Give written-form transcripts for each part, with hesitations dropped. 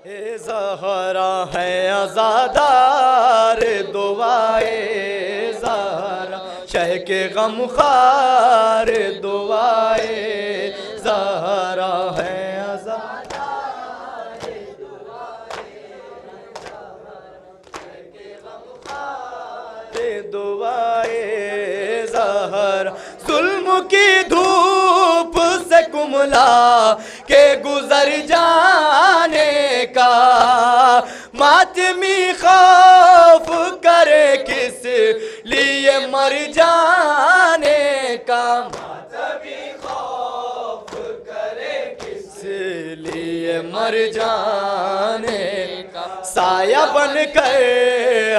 ए ज़हरा है अज़ादार दुआए ज़हरा, शह के गमखार दुआए ज़हरा है अज़ादार दुआए ज़हरा। जुल्म की धूप से कुमला के गुजर जाने का, मातमी खौफ करे किस लिए मर जाने का, मातमी खौफ करे किस लिए मर जाने का। साया बन कर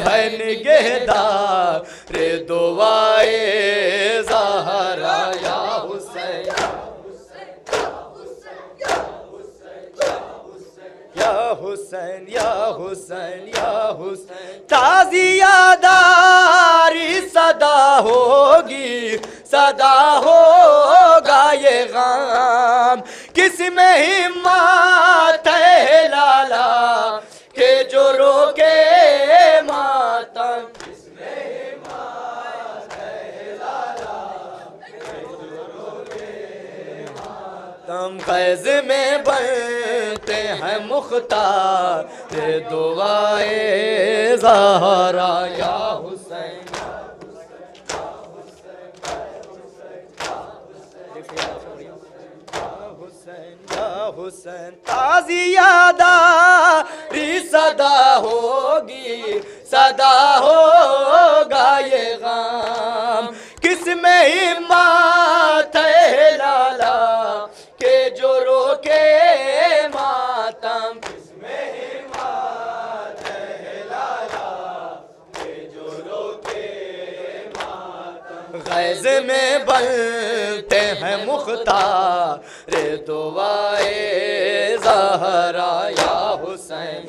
है निगहदार रे दुआए ज़हरा या हुसैन या हुसैन या हुसैन या हुसैन। ताज़ियादारी सदा होगी, सदा होगा ये गम, किस में हिम्मत है लाला के जो रोके मातम, किसमें हिम्मत है लाला के जो रोके मातम। फैज़ में बनते हैं मुख्तार रे दुआए ज़हरा या हुसैन या हुसैन। ताज़ियादारी सदा होगी, सदा होगा ये गम, किस में हिम्मत है लाला के जो रोके मातम, किस में हिम्मत है लाला के जो रोके मातम। गैज़ में बनते हैं मुख्तार रे दुआए ज़हरा या हुसैन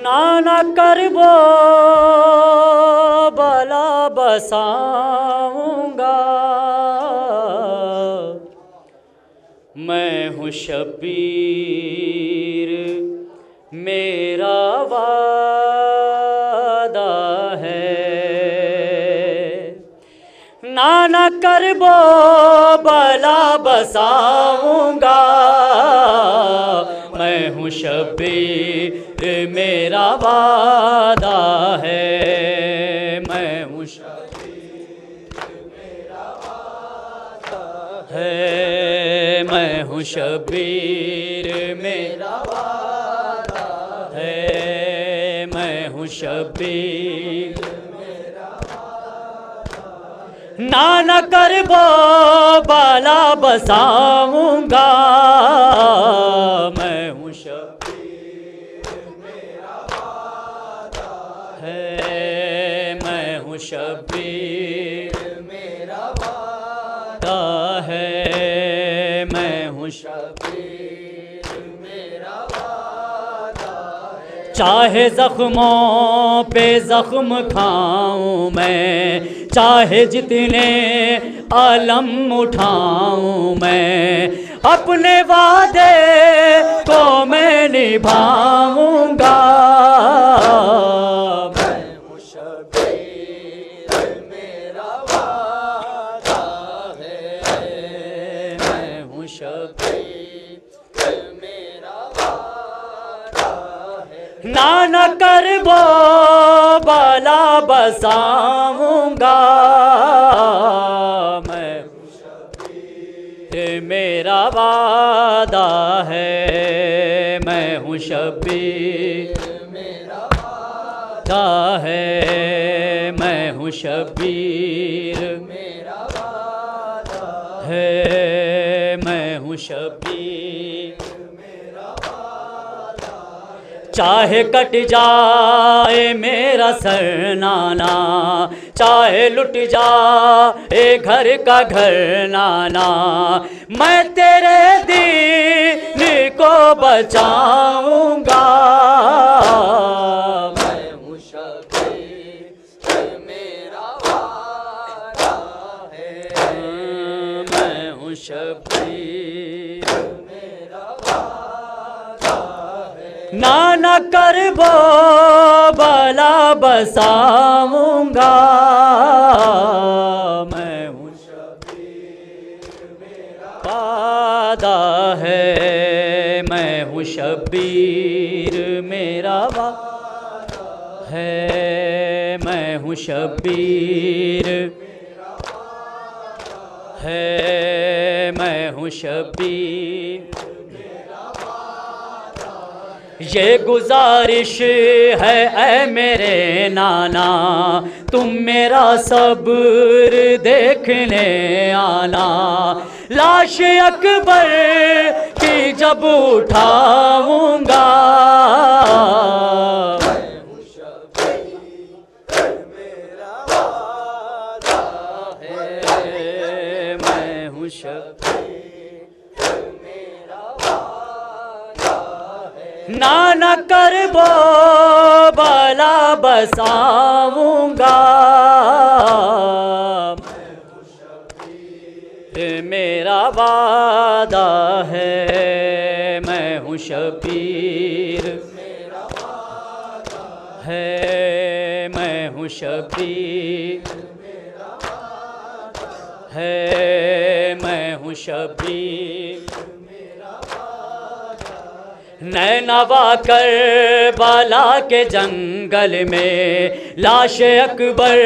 नाना करबो बला बसाऊंगा, मैं हूँ शब्बीर मेरा वादा है। नाना करबो बला बसाऊंगा, मैं हूँ शब्बीर मेरा वादा है, मैं हूँ शब्बीर मेरा वादा है, मैं हूँ शब्बीर मेरा वादा है, मैं हूँ शब्बीर मेरा वादा है। नाना करबो बाला बसाऊंगा, मैं हूँ शब्बीर मेरा वादा है, मैं हूँ शब्बीर मेरा वादा है, मैं हूँ शब्बीर मेरा वादा है। चाहे जख्मों पे जख्म खाऊं मैं, चाहे जितने आलम उठाऊं मैं, अपने वादे को मैं निभाऊंगा। मैं हूँ शब्बीर मेरा वादा है, मैं हूँ शब्बीर मेरा वादा है। नाना करबो बाला बसाऊंगा, मैं हूँ शब्बीर मेरा वादा है, मैं हूँ शब्बीर मेरा वादा है, मैं हूँ शब्बीर मेरा वादा है, मैं हूँ शब्बीर मेरा वादा है। चाहे कट जाए मेरा सर नाना, चाहे लुट जाए घर का घर नाना, मैं तेरे दीन को बचाऊंगा। नाना करबो भला बसाऊंगा। मैं हूँ वादा है, मैं हूँ शबीर मेरा वादा है, मैं हूँ शबीर है, मैं हूँ शबीर। ये गुजारिश है ऐ मेरे नाना, तुम मेरा सब्र देखने आना। लाश अकबर की जब उठाऊंगा, मेरा वादा है, मैं हूँ नाना करबो भला बसाऊंगा। मेरा वादा है, मैं हूँ शबीर है, मैं हूँ शबीर है, मैं हूँ शबीर। नैनवा करबला के जंगल में लाश अकबर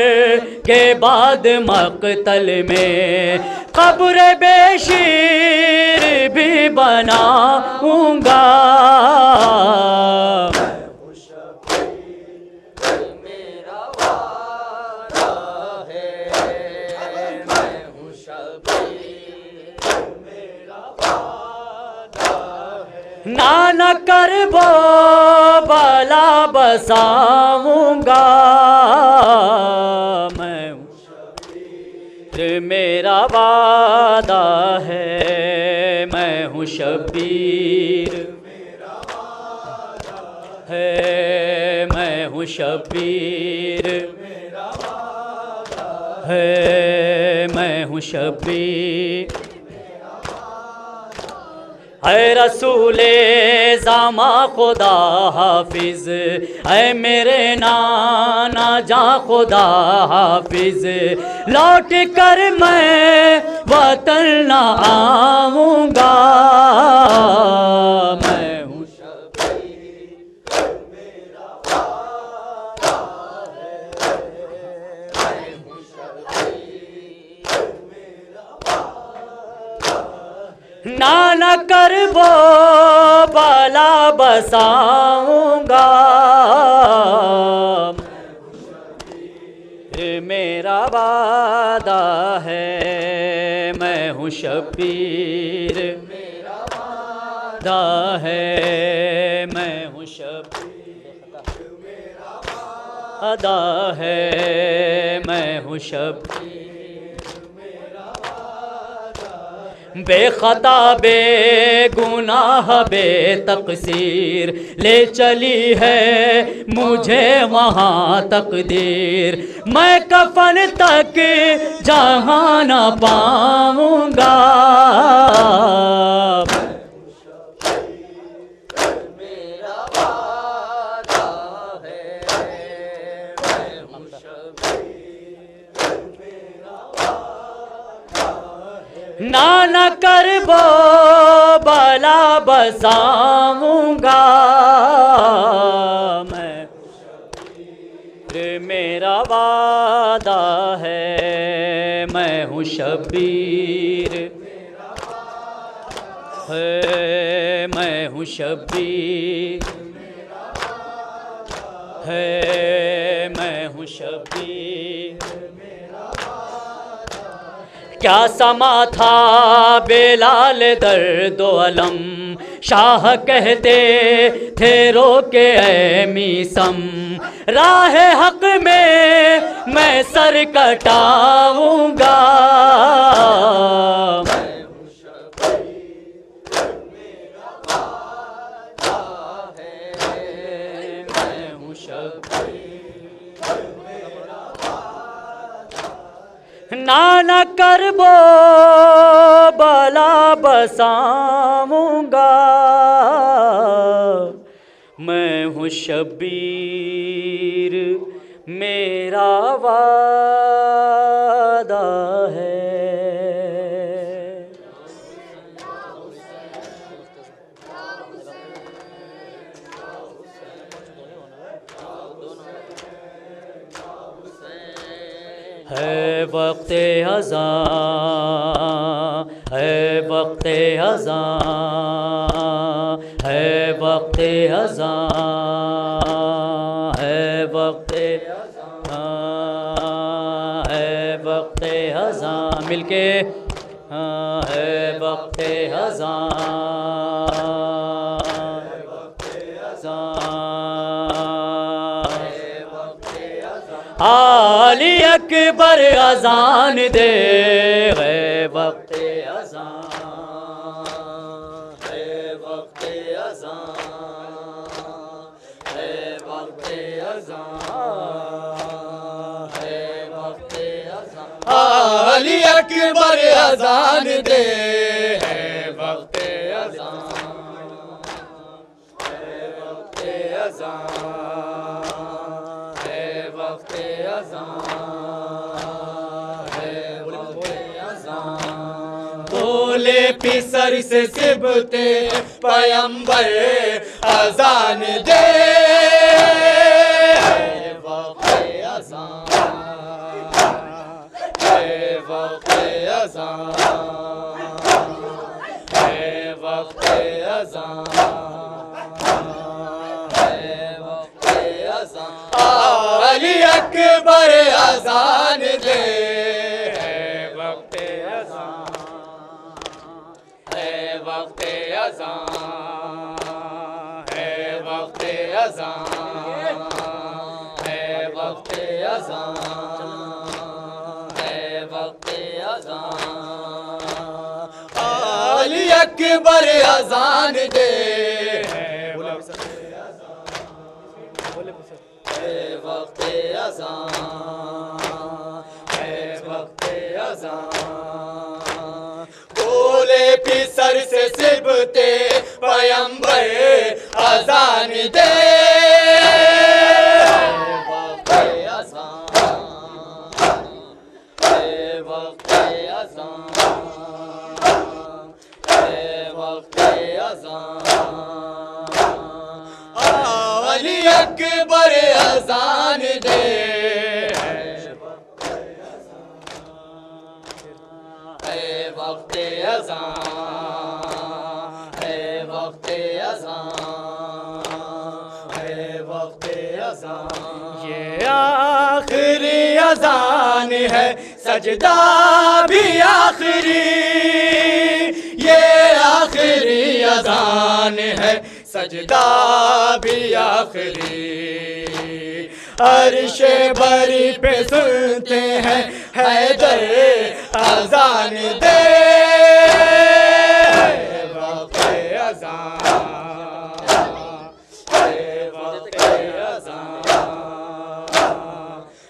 के बाद मक़तल में कब्र बेशीर भी बनाऊंगा। मेरा वादा है, मैं हूँ शबीर मेरा वादा है। नाना करबो भला बसाऊंगा। मैं हूँ मेरा वादा है, मैं हूँ शबीर है, मैं हूँ शबीर है, मैं हूँ शबीर। ऐ रसूले ज़ामा खुदा हाफिज़, ऐ मेरे नाना जा खुदा हाफिज़। लौट कर मैं वतन न आऊँगा। मैं हूँ शबीर मेरा वादा है, मैं हूँ शबीर मेरा वादा है। नाना करबो भला बसाऊंगा। मेरा वादा है, मैं हूँ शबीर मेरा वादा दा है, मैं हूँ शबीर मेरा वादा अदा है, मैं हूँ शबीर। बेखता बेगुनाह बेतकसीर ले चली है मुझे वहाँ तकदीर। मैं कफन तक जहाँ न पाऊँगा। मेरा वादा है, मैं हूँ शबीर मेरा वादा है। नाना करबो भला बसाऊंगा। मैं मेरा वादा है, मैं हूँ शबीर है, मैं हूँ शबीर है, मैं हूँ शबीर। क्या समा था बेलाल दर्दो अलम, शाह कहते थे रोके ऐ मीसम। राह हक में मैं सर कटाऊंगा। मेरा वादा है, मैं हूँ शबीर मेरा वादा है। नाना करबो भला बसाऊंगा। हूँ शब्बीर मेरा वादा है। है वक्ते अज़ां, है वक्ते अज़ां, है वक्ते अज़ां, है वक्ते अज़ां, है वक्ते अज़ां, मिलके है वक्ते अज़ां, आली अकबर अज़ान दे, है वक्ते अज़ां, है वक्ते अज़ां, है वक्ते अज़ां, है वक्ते अज़ां, आली अकबर अज़ान दे, है वक्ते अज़ां, है वक्ते अज़ां, है वक्ते अज़ां, है वक्ते अज़ां। बोले पिसर से सिबते पैगंबर अज़ान दे, है वक्ते अज़ां, है वक्ते अज़ां, है वक्ते अज़ां, है वक्ते अज़ां। अली अकबर अज़ान दे, है वक्ते अज़ां, है वक्ते अज़ां, है वक्ते अज़ां, है वक्ते अज़ां, है वक्ते अज़ां। अली अकबर अज़ान दे, है वक्ते अज़ां, है वक्ते अज़ां। बोले पिसर से सिबते पैगंबर अज़ान दे, है वक्ते अज़ां, है वक्ते अज़ां, है वक्ते अज़ां। अली अकबर अज़ान दे, है वक्ते अज़ां, है वक्ते अज़ां, है वक्ते अज़ां। ये आखिरी अज़ान है, सजदा भी आखिरी, ये आखिरी अज़ान है, सजदा भी आखिरी। अर्शे बरी पे सुनते हैं हैदर अज़ान दे, है वक्ते अज़ां, है वक्ते अज़ां,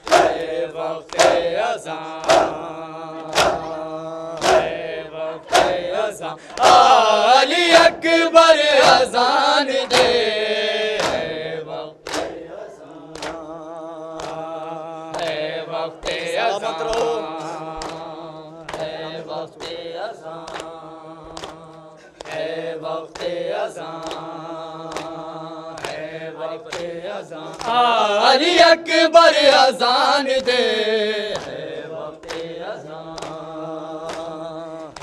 है वक्ते अज़ां, है वक्ते अज़ां। अली अकबर अज़ान दे, है वक्ते अज़ां, है वक्ते अज़ां, है वक्ते अज़ां, है वक्ते अज़ां, है वक्ते अज़ां। अली अकबर अज़ान दे, है वक्ते अज़ां,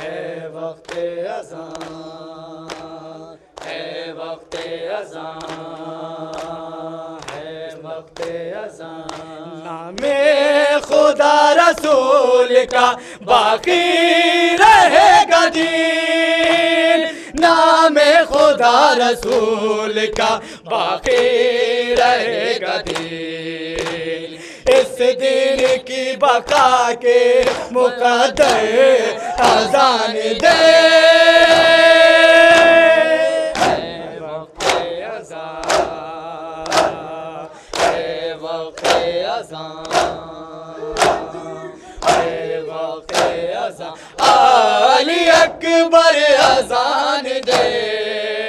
है वक्ते अज़ां, है वक्ते अज़ां, है वक्ते अज़ां। नामे खुदा रसूल का बाकी रहेगा दीन, नामे खुदा रसूल का बाकी रहेगा दीन। इस दिन की बका के मुकद्दर अज़ान दे, है वक्ते अज़ां, है वक्ते अज़ां, है वक्ते अज़ां। अली अकबर अज़ान दे,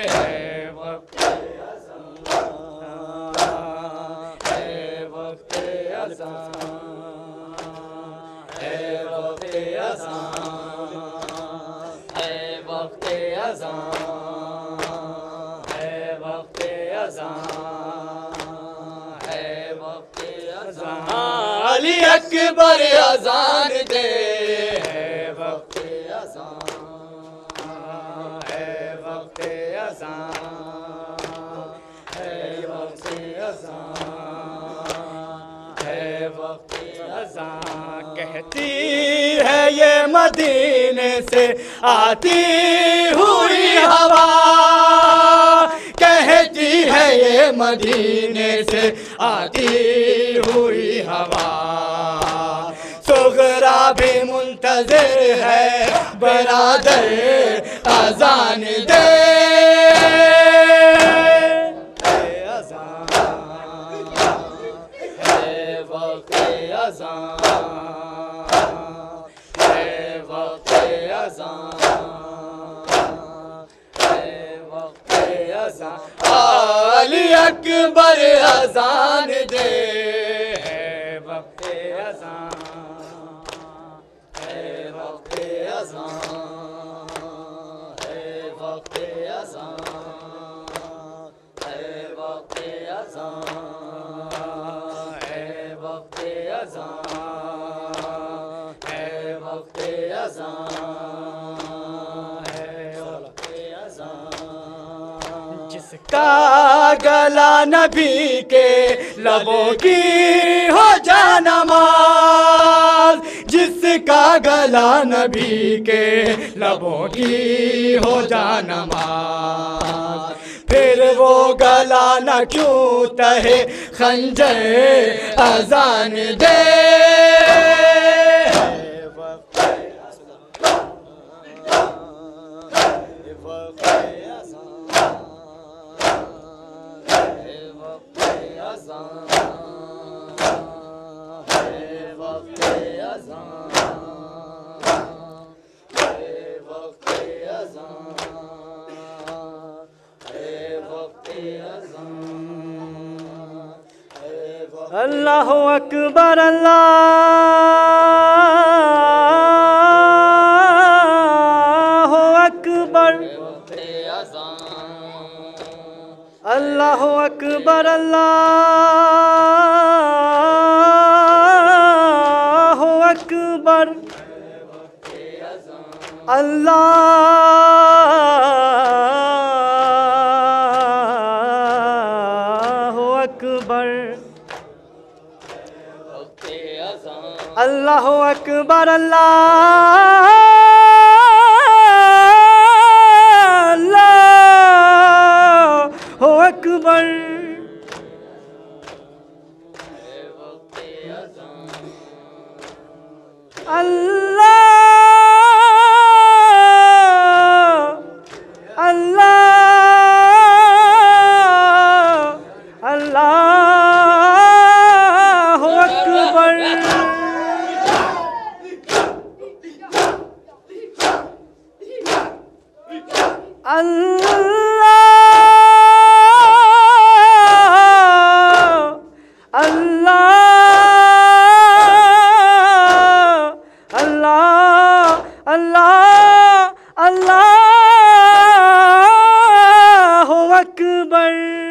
है वक्ते अज़ां, अली अकबर अजान दे, है वक्त अज़ान, है वक्त अज़ान, है वक्त अज़ान, है वक्त अज़ान। कहती है ये मदीने से आती हुई हवा, कहती है ये मदीने से आती हुई हवा। सुगरा भी मुंतज़िर है बरादर अज़ान दे, अज़ान है वक्त अज़ान, है वक्त अज़ान, है वक्त अज़ान। अली अकबर अज़ान दे, है वक्त अज़ान, है वक्त अज़ान, है वक्त अज़ान, है वक्त अज़ान, है वक्त अज़ान, है वक्त अज़ान, है वक्त अज़ान। जिसका गला नबी के लबों की हो जानमाज़, जिसका गला नबी के लबों की हो जानमाज़, फिर वो गला न क्यों तहे खंजर अज़ान दे, अल्लाहु अकबर, अल्लाहु अकबर, अल्लाहु अकबर, अल्लाहु अकबर, अल्लाहु अकबर, अल्लाहु अकबर, अल्लाहु अकबर। अल्लाह अल्लाह अल्लाहु अकबर। अल्लाहु अकबर।